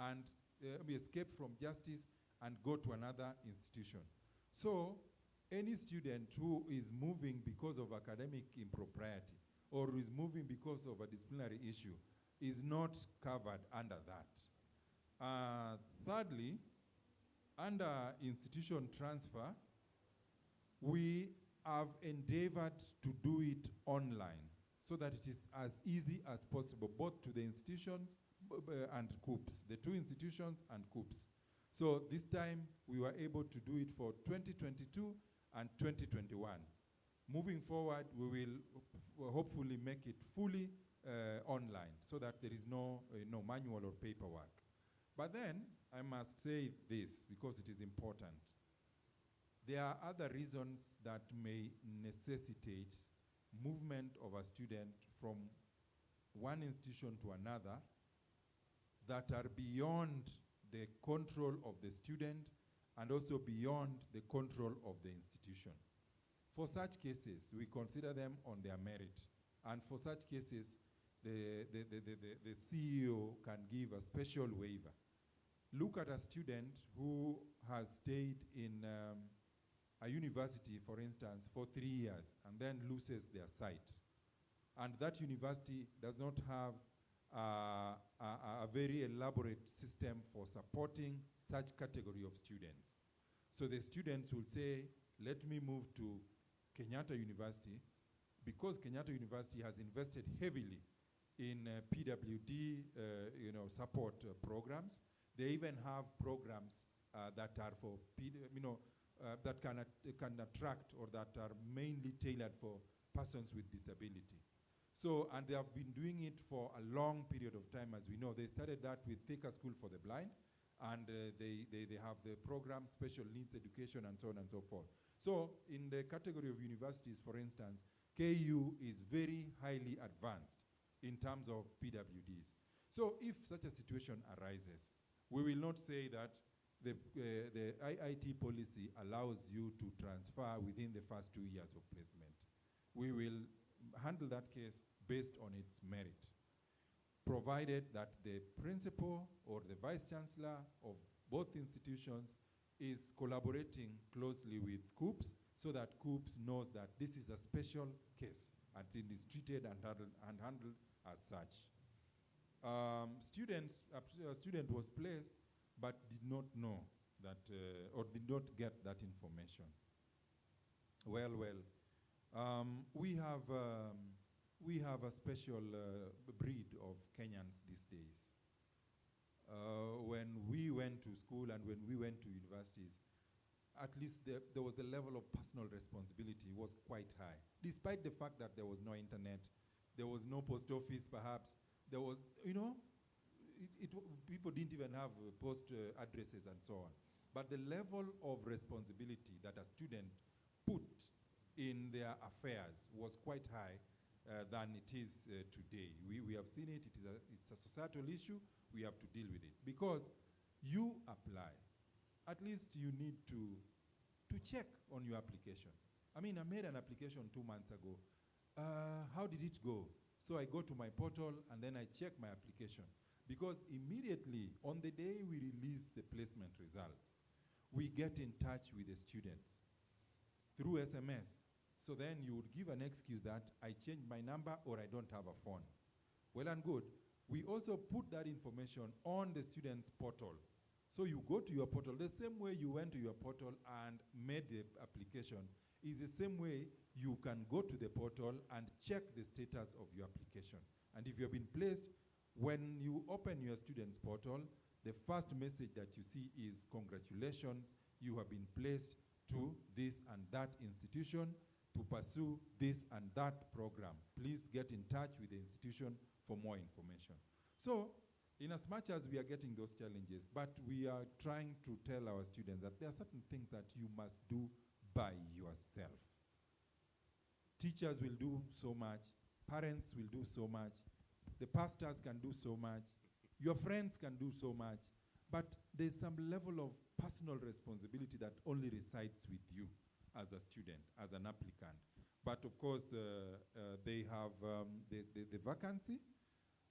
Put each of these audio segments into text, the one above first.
and escape from justice and go to another institution. So any student who is moving because of academic impropriety or is moving because of a disciplinary issue is not covered under that. Thirdly, under institution transfer, we have endeavored to do it online so that it is as easy as possible, both to the institutions and COOPs, the two institutions and COOPs. So this time we were able to do it for 2022 and 2021. Moving forward, we will hopefully make it fully online so that there is no manual or paperwork. But then I must say this because it is important. There are other reasons that may necessitate movement of a student from one institution to another that are beyond the control of the student and also beyond the control of the institution. For such cases, we consider them on their merit. And for such cases, the CEO can give a special waiver. Look at a student who has stayed in a university, for instance, for 3 years and then loses their sight. And that university does not have a very elaborate system for supporting such category of students. So the students will say, let me move to Kenyatta University because Kenyatta University has invested heavily in PWD support programs. They even have programs that are for, that can attract or that are mainly tailored for persons with disability. So, and they have been doing it for a long period of time, as we know. They started that with Take a School for the Blind, and they have the program, special needs education, and so on and so forth. So, in the category of universities, for instance, KU is very highly advanced in terms of PWDs. So, if such a situation arises, we will not say that the IIT policy allows you to transfer within the first 2 years of placement. We will handle that case based on its merit, provided that the principal or the vice chancellor of both institutions is collaborating closely with COOPs so that COOPs knows that this is a special case and it is treated and handled as such. A student was placed but did not know that, or did not get that information. We have a special breed of Kenyans these days. When we went to school and when we went to universities, at least there was the level of personal responsibility was quite high. Despite the fact that there was no internet, there was no post office perhaps, there was, people didn't even have post addresses and so on. But the level of responsibility that a student put in their affairs was quite high than it is today. We have seen it, it's a societal issue, we have to deal with it. Because you apply, at least you need to check on your application. I mean, I made an application 2 months ago. How did it go? So I go to my portal and then I check my application. Because immediately, on the day we release the placement results, we get in touch with the students through SMS. So then you would give an excuse that I changed my number or I don't have a phone. Well and good. We also put that information on the student's portal. So you go to your portal, the same way you went to your portal and made the application is the same way you can go to the portal and check the status of your application. And if you have been placed, when you open your student's portal, the first message that you see is congratulations, you have been placed to this and that institution to pursue this and that program. Please get in touch with the institution for more information. So, in as much as we are getting those challenges, but we are trying to tell our students that there are certain things that you must do by yourself. Teachers will do so much, parents will do so much, the pastors can do so much, your friends can do so much, but there's some level of personal responsibility that only resides with you as a student, as an applicant. But of course, they have the vacancy.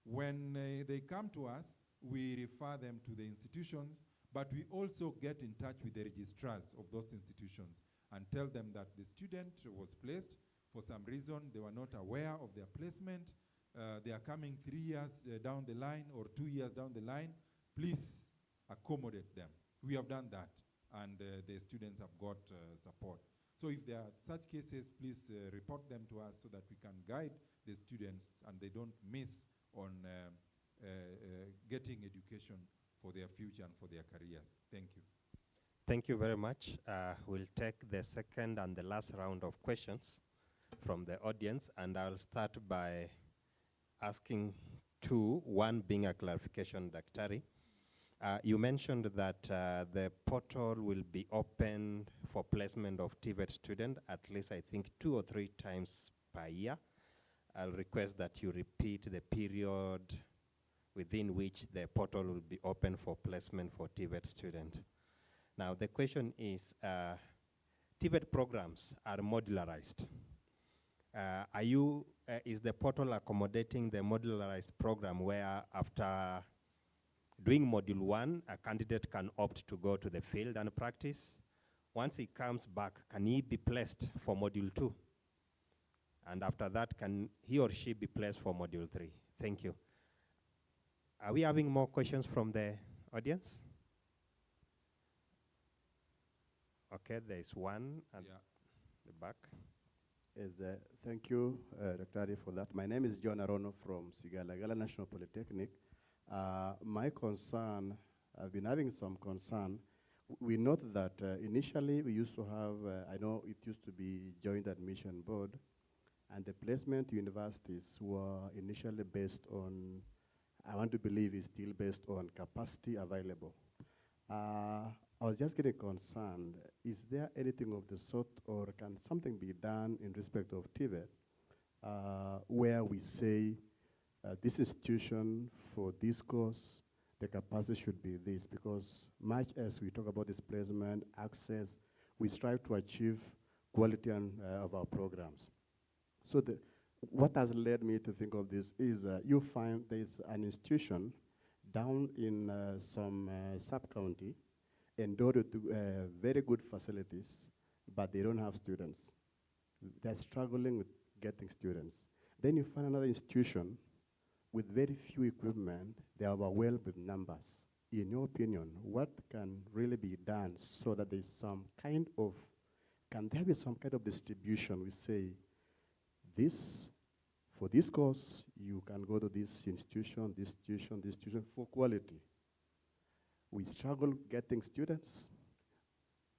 When they come to us, we refer them to the institutions, but we also get in touch with the registrars of those institutions and tell them that the student was placed for some reason, they were not aware of their placement, they are coming 3 years down the line or 2 years down the line, please accommodate them. We have done that, and the students have got support. So if there are such cases, please report them to us so that we can guide the students and they don't miss on getting education for their future and for their careers. Thank you. Thank you very much. We'll take the second and the last round of questions from the audience, and I'll start by asking two, one being a clarification, Daktari. You mentioned that the portal will be open for placement of TVET student at least, I think, 2 or 3 times per year. I'll request that you repeat the period within which the portal will be open for placement for TVET student. Now, the question is, TVET programs are modularized. Is the portal accommodating the modularized program where after doing module 1, a candidate can opt to go to the field and practice? Once he comes back, can he be placed for module 2? And after that, can he or she be placed for module 3? Thank you. Are we having more questions from the audience? Okay, there's one at the back. Thank you, Dr. Ari, for that. My name is John Arono from Sigalagala National Polytechnic. My concern, I've been having some concern. We note that initially we used to have, I know it used to be joint admission board, and the placement universities were initially based on, I want to believe it's still based on capacity available. I was just getting concerned, is there anything of the sort, or can something be done in respect of TVET, where we say this institution for this course, the capacity should be this, because much as we talk about displacement, access, we strive to achieve quality of our programs. So what has led me to think of this is you find there's an institution down in some sub-county endowed with very good facilities, but they don't have students. They're struggling with getting students. Then you find another institution with very few equipment, they are overwhelmed with numbers. In your opinion, what can really be done so that there's some kind of, can there be some kind of distribution? We say, for this course, you can go to this institution, this institution, this institution for quality. We struggle getting students,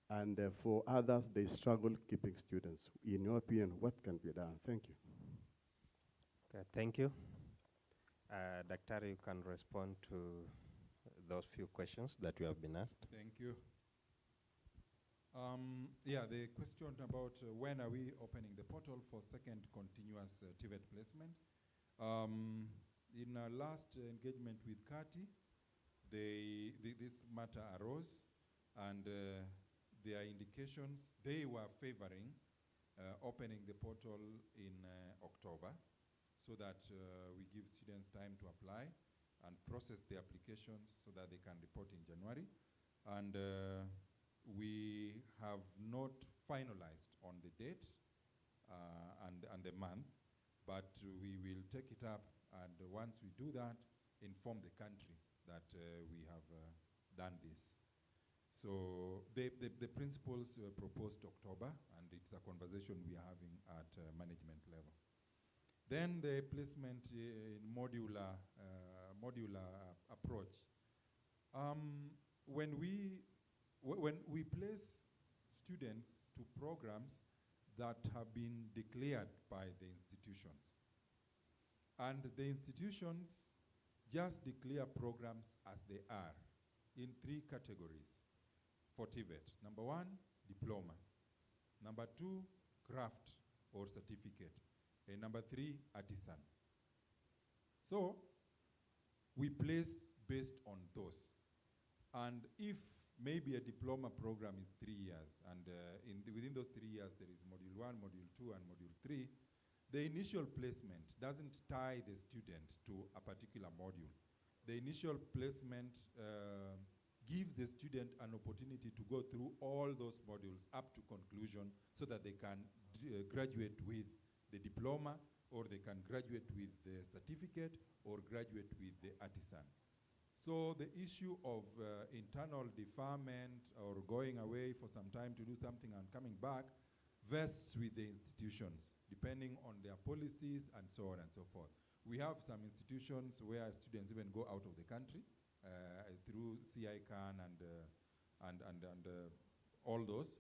and for others, they struggle keeping students. In your opinion, what can be done? Thank you. Okay, thank you. Dr. You can respond to those few questions that you have been asked. Thank you. Yeah, the question about when are we opening the portal for second continuous TVET placement. In our last engagement with CATI, this matter arose, and their indications, they were favoring opening the portal in October, so that we give students time to apply and process the applications so that they can report in January. And we have not finalized on the date and the month, but we will take it up, and once we do that, inform the country that we have done this. So the principals proposed October, and it's a conversation we are having at management level. Then the placement in modular approach. When we place students to programs that have been declared by the institutions, and the institutions just declare programs as they are in 3 categories for TVET. Number 1, diploma. Number 2, craft or certificate. And number 3, artisan. So we place based on those. And if maybe a diploma program is 3 years, and within those 3 years there is module 1, module 2, and module 3, the initial placement doesn't tie the student to a particular module. The initial placement gives the student an opportunity to go through all those modules up to conclusion so that they can graduate with the diploma, or they can graduate with the certificate, or graduate with the artisan. So the issue of internal deferment or going away for some time to do something and coming back vests with the institutions, depending on their policies and so on and so forth. We have some institutions where students even go out of the country through CICAN and all those.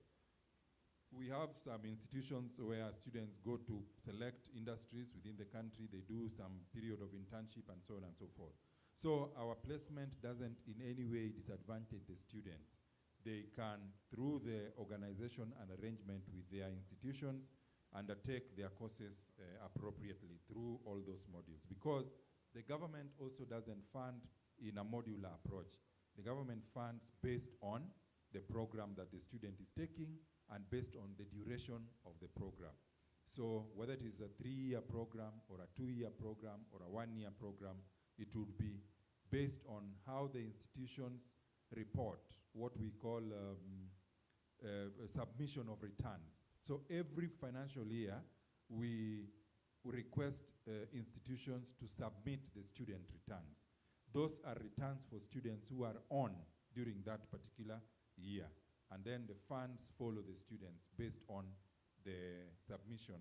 We have some institutions where students go to select industries within the country. They do some period of internship and so on and so forth. So our placement doesn't in any way disadvantage the students. They can, through the organization and arrangement with their institutions, undertake their courses appropriately through all those modules. Because the government also doesn't fund in a modular approach. The government funds based on the program that the student is taking and based on the duration of the program. So whether it is a 3-year program or a 2-year program or a 1-year program, it would be based on how the institutions report what we call submission of returns. So every financial year, we request institutions to submit the student returns. Those are returns for students who are on during that particular year. And then the funds follow the students based on the submission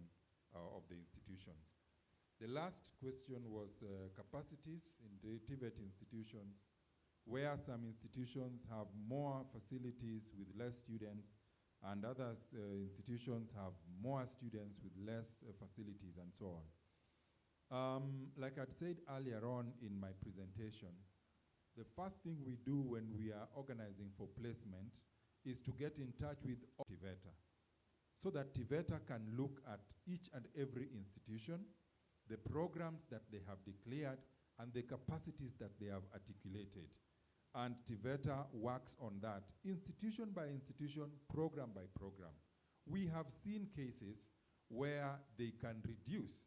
of the institutions. The last question was capacities in the TVET institutions, where some institutions have more facilities with less students, and other institutions have more students with less facilities and so on. Like I'd said earlier on in my presentation, the first thing we do when we are organizing for placement is to get in touch with TVETA, so that TVETA can look at each and every institution, the programs that they have declared, and the capacities that they have articulated. And TVETA works on that, institution by institution, program by program. We have seen cases where they can reduce,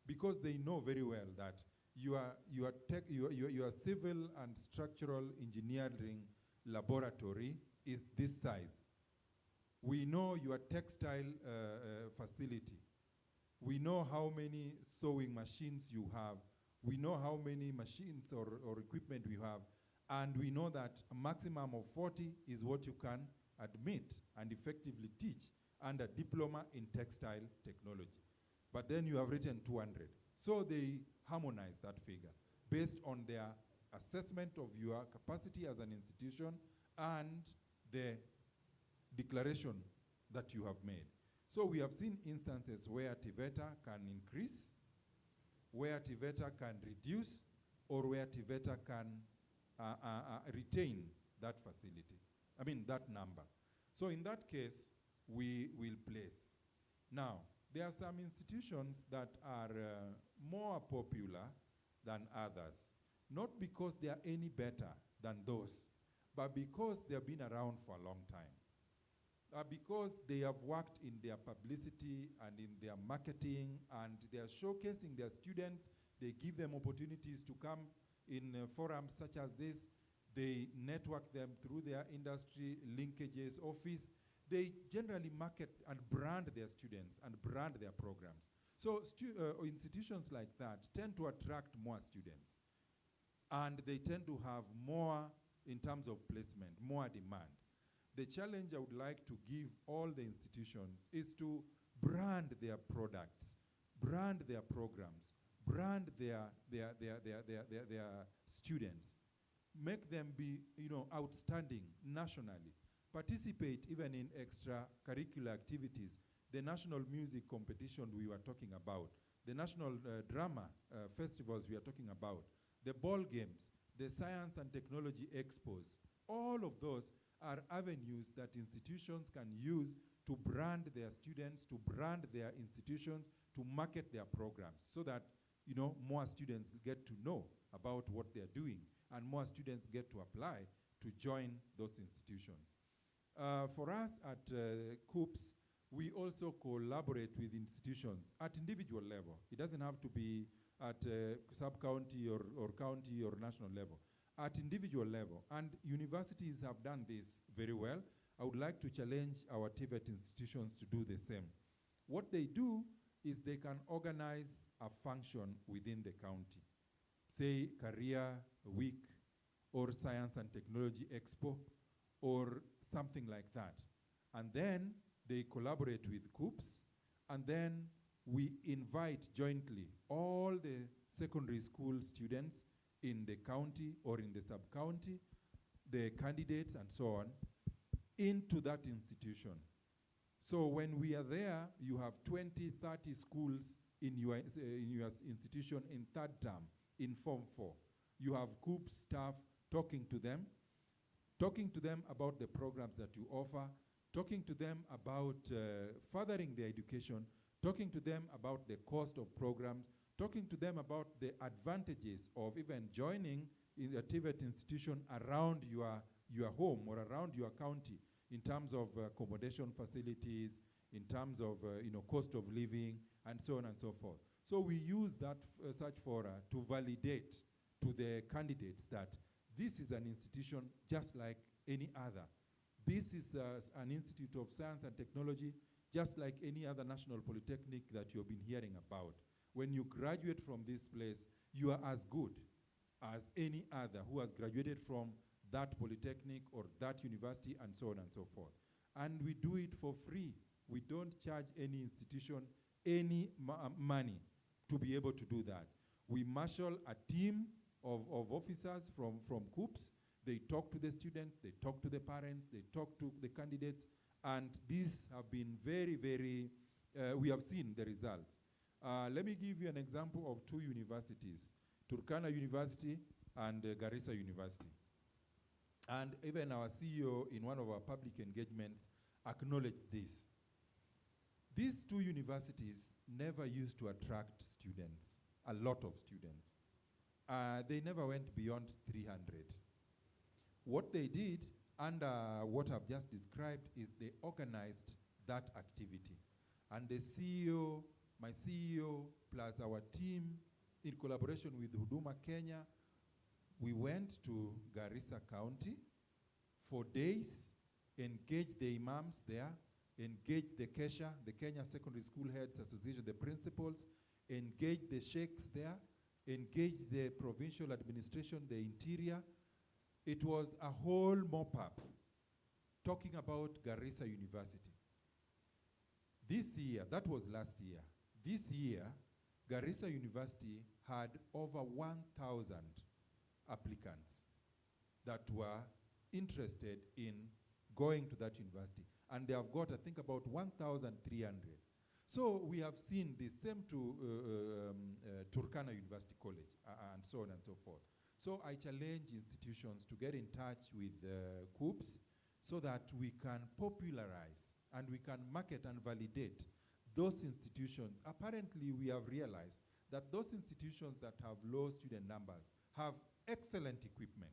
because they know very well that your civil and structural engineering laboratory is this size. We know your textile facility. We know how many sewing machines you have. We know how many machines or equipment we have. And we know that a maximum of 40 is what you can admit and effectively teach under diploma in textile technology. But then you have written 200. So they harmonize that figure based on their assessment of your capacity as an institution and the declaration that you have made. So we have seen instances where TVETA can increase, where TVETA can reduce, or where TVETA can retain that facility, that number. So in that case, we will place. Now, there are some institutions that are more popular than others, not because they are any better than those, but because they have been around for a long time. Because they have worked in their publicity and in their marketing, and they are showcasing their students. They give them opportunities to come in forums such as this. They network them through their industry linkages office. They generally market and brand their students and brand their programs. So institutions like that tend to attract more students, and they tend to have more, in terms of placement, more demand. The challenge I would like to give all the institutions is to brand their products, brand their programs, brand their students, make them be outstanding nationally, participate even in extracurricular activities, the national music competition we were talking about, the national drama festivals we are talking about, the ball games, the science and technology expos. All of those are avenues that institutions can use to brand their students, to brand their institutions, to market their programs, so that more students get to know about what they're doing, and more students get to apply to join those institutions. For us at COOPS, we also collaborate with institutions at individual level. It doesn't have to be at sub-county or county or national level, at individual level. And universities have done this very well. I would like to challenge our TVET institutions to do the same. What they do is they can organize a function within the county, say Career Week or Science and Technology Expo or something like that. And then they collaborate with COOPs, and then we invite jointly all the secondary school students in the county or in the sub-county, the candidates and so on, into that institution. So when we are there, you have 20, 30 schools in your institution in third term, in Form 4. You have COOP staff talking to them about the programs that you offer, talking to them about furthering their education, talking to them about the cost of programs, talking to them about the advantages of even joining in a TVET institution around your home or around your county in terms of accommodation facilities, in terms of cost of living, and so on and so forth. So we use that such fora to validate to the candidates that this is an institution just like any other. This is an institute of science and technology just like any other national polytechnic that you've been hearing about. When you graduate from this place, you are as good as any other who has graduated from that polytechnic or that university and so on and so forth. And we do it for free. We don't charge any institution any money to be able to do that. We marshal a team of officers from COOPs. They talk to the students, they talk to the parents, they talk to the candidates, and these have been very, very, we have seen the results. Let me give you an example of two universities, Turkana University and Garissa University. And even our CEO in one of our public engagements acknowledged this. These two universities never used to attract students, a lot of students. They never went beyond 300. What they did, under what I've just described, is they organized that activity. And the CEO, my CEO, plus our team, in collaboration with Huduma Kenya, we went to Garissa County for days, engaged the imams there, engaged the Kesha, the Kenya Secondary School Heads Association, the principals, engaged the sheikhs there, engaged the provincial administration, the interior. It was a whole mop-up talking about Garissa University. This year, that was last year, this year, Garissa University had over 1,000 applicants that were interested in going to that university. And they have got, I think, about 1,300. So we have seen the same to Turkana University College and so on and so forth. So I challenge institutions to get in touch with COOPs so that we can popularize and we can market and validate those institutions. Apparently, we have realized that those institutions that have low student numbers have excellent equipment.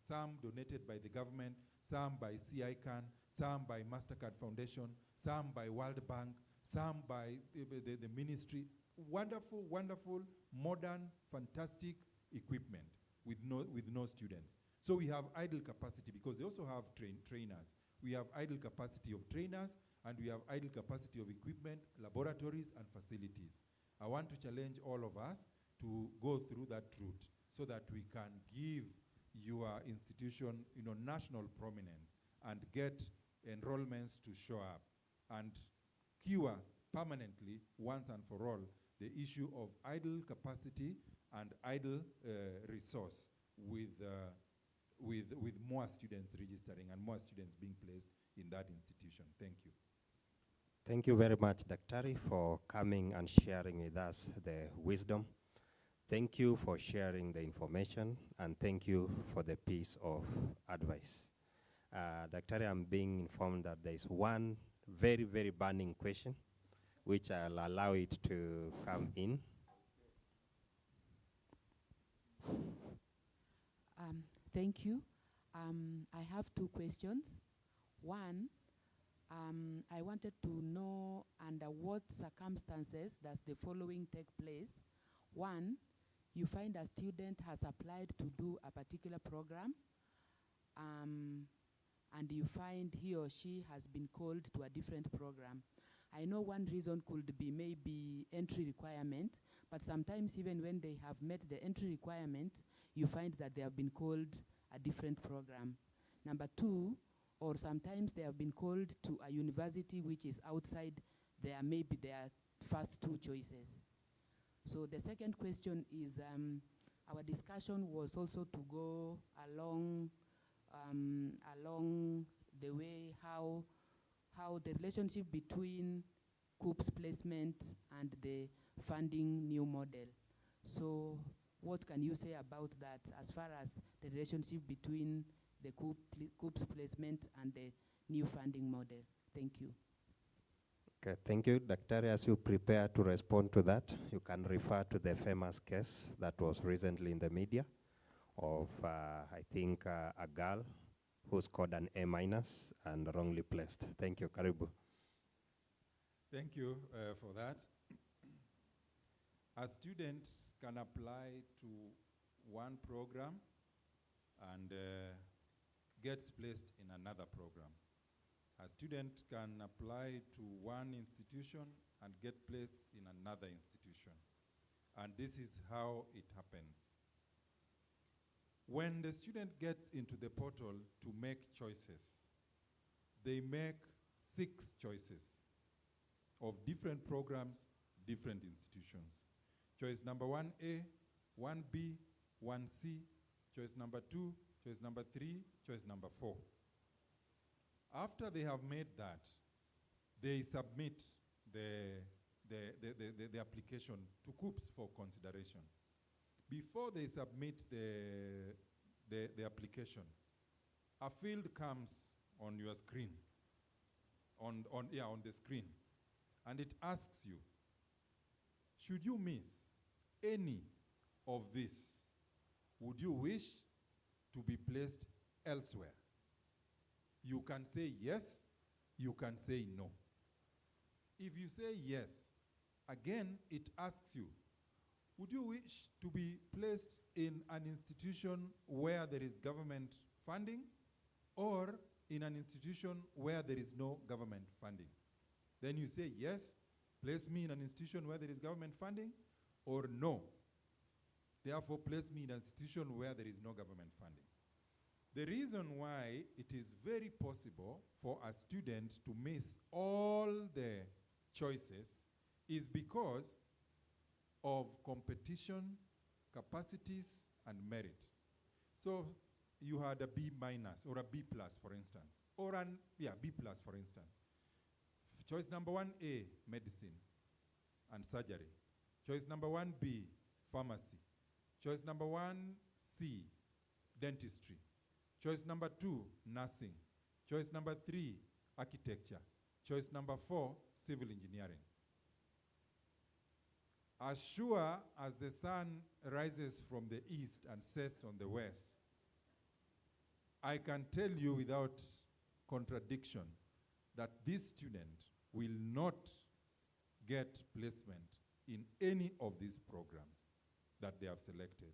Some donated by the government, some by CICAN, some by MasterCard Foundation, some by World Bank, some by the ministry. Wonderful, wonderful, modern, fantastic equipment with no students. So we have idle capacity because they also have trainers. We have idle capacity of trainers, and we have idle capacity of equipment, laboratories, and facilities. I want to challenge all of us to go through that route so that we can give your institution, national prominence and get enrollments to show up and cure permanently, once and for all, the issue of idle capacity and idle resource with more students registering and more students being placed in that institution. Thank you. Thank you very much, Daktari, for coming and sharing with us the wisdom. Thank you for sharing the information, and thank you for the piece of advice. Daktari, I'm being informed that there is one very, very burning question, which I'll allow it to come in. Thank you. I have two questions. One, I wanted to know under what circumstances does the following take place One, you find a student has applied to do a particular program, and you find he or she has been called to a different program. I know one reason could be maybe entry requirement, but sometimes even when they have met the entry requirement, you find that they have been called a different program. Number two, or sometimes they have been called to a university which is outside maybe their first two choices. So the second question is, our discussion was also to go along the way how the relationship between COOP's placement and the funding new model. So what can you say about that as far as the relationship between the COOP's placement and the new funding model? Thank you. Okay, thank you. Dr. As you prepare to respond to that, you can refer to the famous case that was recently in the media of, I think, a girl who scored an A- and wrongly placed. Thank you, Karibu. Thank you for that. A student can apply to one program and gets placed in another program. A student can apply to one institution and get placed in another institution. And this is how it happens. When the student gets into the portal to make choices, they make 6 choices of different programs, different institutions. Choice number 1A, 1B, 1C, choice number 2, choice number 3, choice number 4. After they have made that, they submit the application to COOPS for consideration. Before they submit the application, a field comes on your screen, on the screen, and it asks you, should you miss any of this, would you wish to be placed elsewhere? You can say yes, you can say no. If you say yes, again it asks you, would you wish to be placed in an institution where there is government funding or in an institution where there is no government funding? Then you say yes, place me in an institution where there is government funding, or no, therefore place me in an institution where there is no government funding. The reason why it is very possible for a student to miss all the choices is because of competition, capacities, and merit. So you had a B- or a B+, for instance, or B+, for instance. Choice number 1A, medicine and surgery. Choice number 1B, pharmacy. Choice number 1C, dentistry. Choice number 2, nursing. Choice number 3, architecture. Choice number 4, civil engineering. As sure as the sun rises from the east and sets on the west, I can tell you without contradiction that this student will not get placement in any of these programs that they have selected.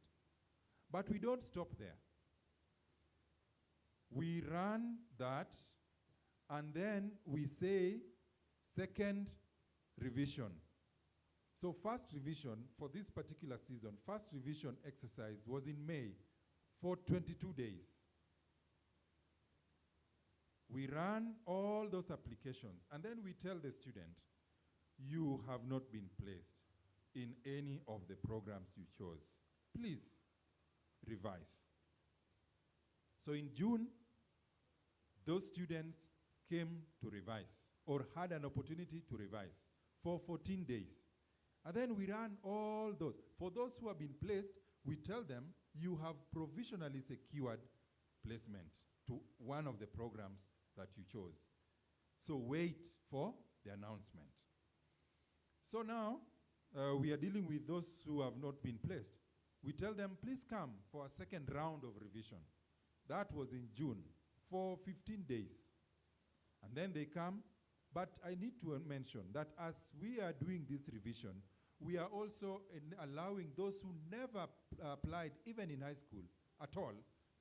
But we don't stop there. We run that, and then we say second revision. So first revision for this particular season, first revision exercise was in May for 22 days. We run all those applications, and then we tell the student, you have not been placed in any of the programs you chose. Please revise. So in June, those students came to revise or had an opportunity to revise for 14 days. And then we ran all those. For those who have been placed, we tell them you have provisionally secured placement to one of the programs that you chose. So wait for the announcement. So now we are dealing with those who have not been placed. We tell them, please come for a second round of revision. That was in June for 15 days. And then they come, but I need to mention that as we are doing this revision, we are also allowing those who never applied, even in high school at all,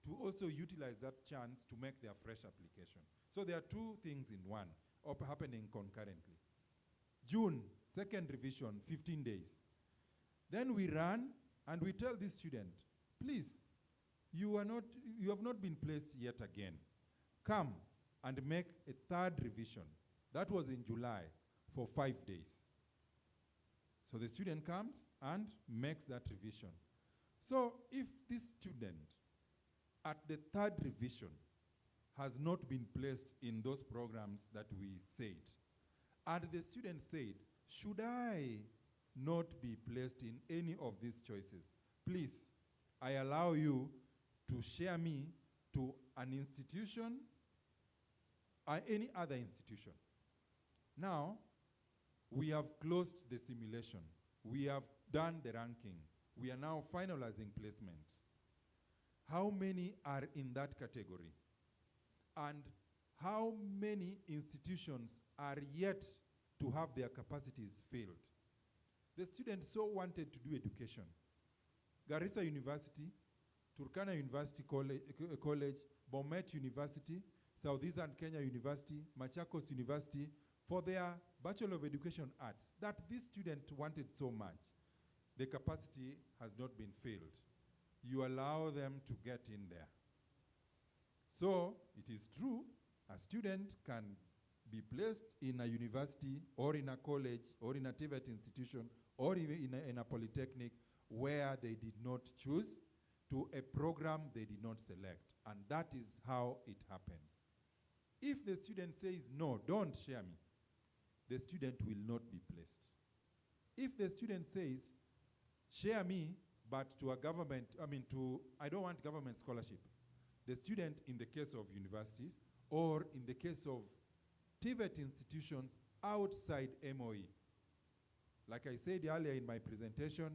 to also utilize that chance to make their fresh application. So there are two things in one, happening concurrently. June, second revision, 15 days. Then we run and we tell this student, please, you have not been placed yet again. Come and make a third revision. That was in July for 5 days. So the student comes and makes that revision. So if this student at the third revision has not been placed in those programs that we said, and the student said, should I not be placed in any of these choices? Please, I allow you to share me to an institution or any other institution. Now, we have closed the simulation. We have done the ranking. We are now finalizing placement. How many are in that category? And how many institutions are yet to have their capacities filled? The students so wanted to do education. Garissa University, Turkana University College, Bomet University, Southeastern Kenya University, Machakos University, for their Bachelor of Education Arts, that this student wanted so much, the capacity has not been filled. You allow them to get in there. So it is true, a student can be placed in a university or in a college or in a TVET institution or even in a polytechnic where they did not choose, to a program they did not select. And that is how it happens. If the student says, no, don't share me, the student will not be placed. If the student says, share me, but to a government, I don't want government scholarship, the student, in the case of universities, or in the case of TVET institutions outside MOE, like I said earlier in my presentation,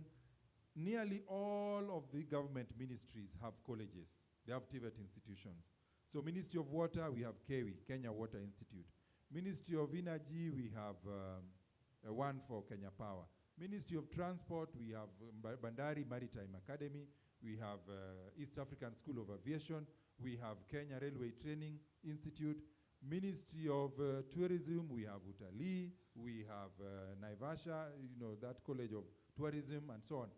nearly all of the government ministries have colleges. They have TVET institutions. So Ministry of Water, we have KEWI, Kenya Water Institute. Ministry of Energy, we have one for Kenya Power. Ministry of Transport, we have Bandari Maritime Academy. We have East African School of Aviation. We have Kenya Railway Training Institute. Ministry of Tourism, we have Utalii. We have Naivasha, that College of Tourism, and so on.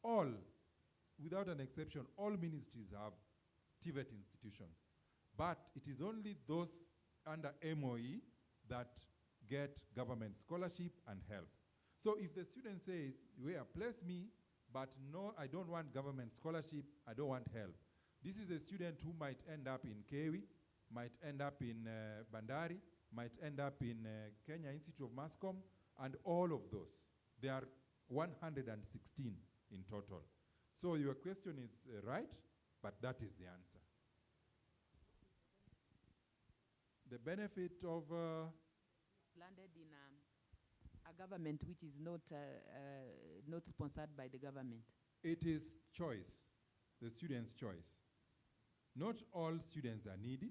All, without an exception, all ministries have TVET institutions. But it is only those under MOE that get government scholarship and help. So if the student says, place me, but no, I don't want government scholarship, I don't want help. This is a student who might end up in KEWI, might end up in Bandari, might end up in Kenya Institute of Mass Comm, and all of those. There are 116 in total. So your question is right, but that is the answer. The benefit of landed in a government which is not sponsored by the government. It is choice, the student's choice. Not all students are needy.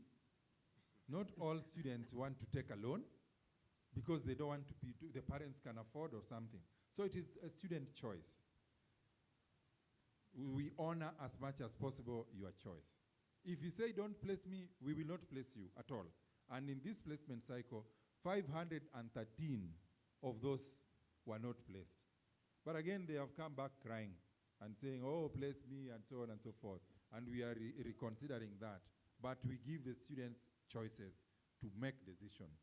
Not all students want to take a loan because they don't want to be, the parents can afford or something. So it is a student choice. We honor as much as possible your choice. If you say don't place me, we will not place you at all. And in this placement cycle, 513 of those were not placed. But again, they have come back crying and saying, oh, place me, and so on and so forth. And we are reconsidering that. But we give the students choices to make decisions.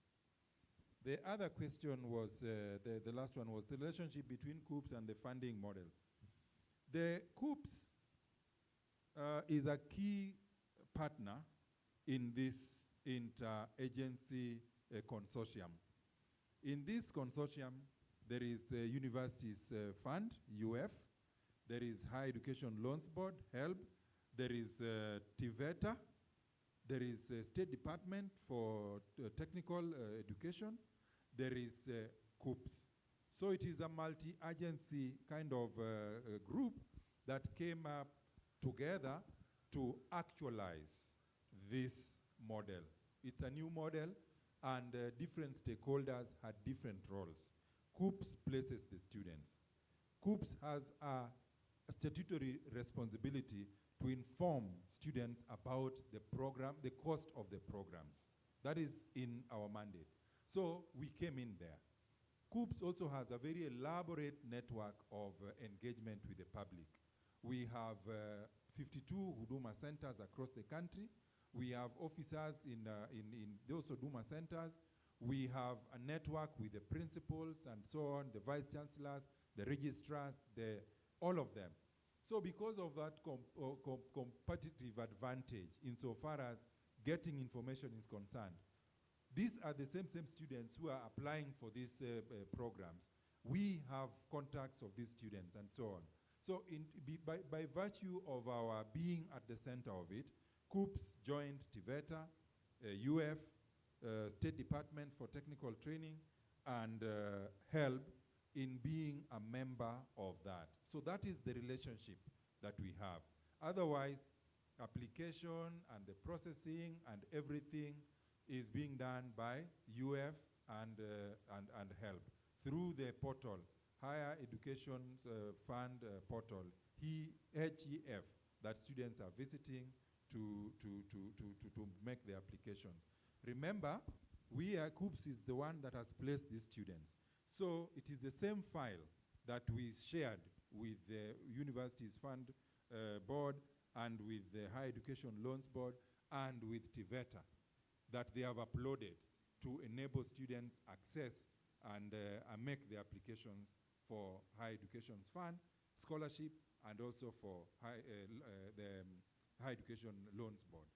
The other question was, the last one was the relationship between COOPs and the funding models. The COOPs is a key partner in this inter-agency consortium. In this consortium, there is Universities Fund, UF, there is Higher Education Loans Board, HELB, there is TVETA, there is State Department for Technical Education, there is COOPs. So it is a multi-agency kind of group that came up together to actualize this model. It's a new model, and different stakeholders had different roles. COOPs places the students. COOPS has a statutory responsibility to inform students about the program, the cost of the programs. That is in our mandate. So we came in there. COOPS also has a very elaborate network of engagement with the public. We have 52 Huduma centers across the country. We have officers in those Huduma centers. We have a network with the principals and so on, the vice chancellors, the registrars, all of them. So because of that competitive advantage insofar as getting information is concerned, these are the same students who are applying for these programs. We have contacts of these students and so on. So by virtue of our being at the center of it, COOPS joined TVETA, UF, State Department for Technical Training, and HELB in being a member of that. So that is the relationship that we have. Otherwise, application and the processing and everything is being done by UF and HELB through the portal, Higher Education Fund portal, HEF, that students are visiting to make their applications. Remember, COOPS is the one that has placed these students. So it is the same file that we shared with the Universities Fund Board and with the Higher Education Loans Board and with TVETA that they have uploaded to enable students access and make their applications for Higher Education Fund, scholarship, and also for the Higher Education Loans Board.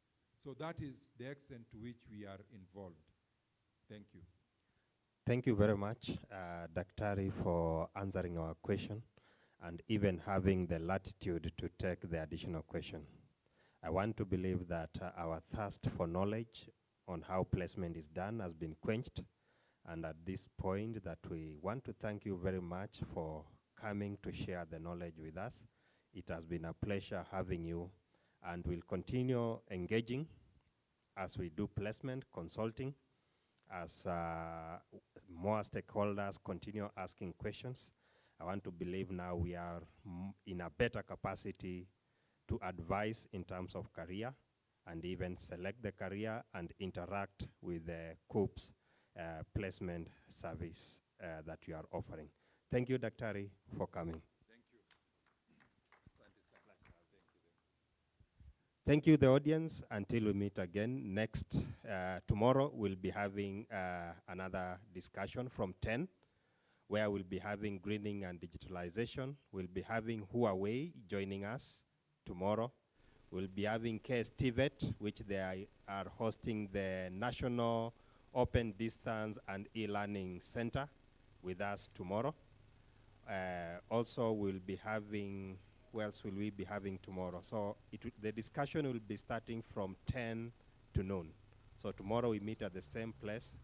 So that is the extent to which we are involved. Thank you. Thank you very much, Daktari, for answering our question and even having the latitude to take the additional question. I want to believe that our thirst for knowledge on how placement is done has been quenched. And at this point that we want to thank you very much for coming to share the knowledge with us. It has been a pleasure having you, and we'll continue engaging as we do placement consulting, as more stakeholders continue asking questions. I want to believe now we are in a better capacity to advise in terms of career and even select the career and interact with the COOPS placement service that you are offering. Thank you, Daktari, for coming. Thank you. Thank you, the audience. Until we meet again next, tomorrow we'll be having another discussion from 10, where we'll be having greening and digitalization. We'll be having Huawei joining us tomorrow. We'll be having KSTVET, which they are hosting the National Open Distance and E-Learning Center with us tomorrow. Also, we'll be having, who else will we be having tomorrow? So the discussion will be starting from 10 to noon. So tomorrow we meet at the same place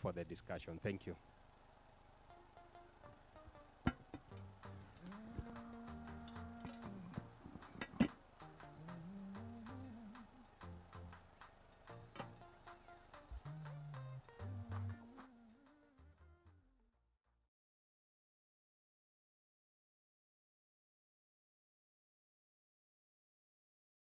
for the discussion. Thank you.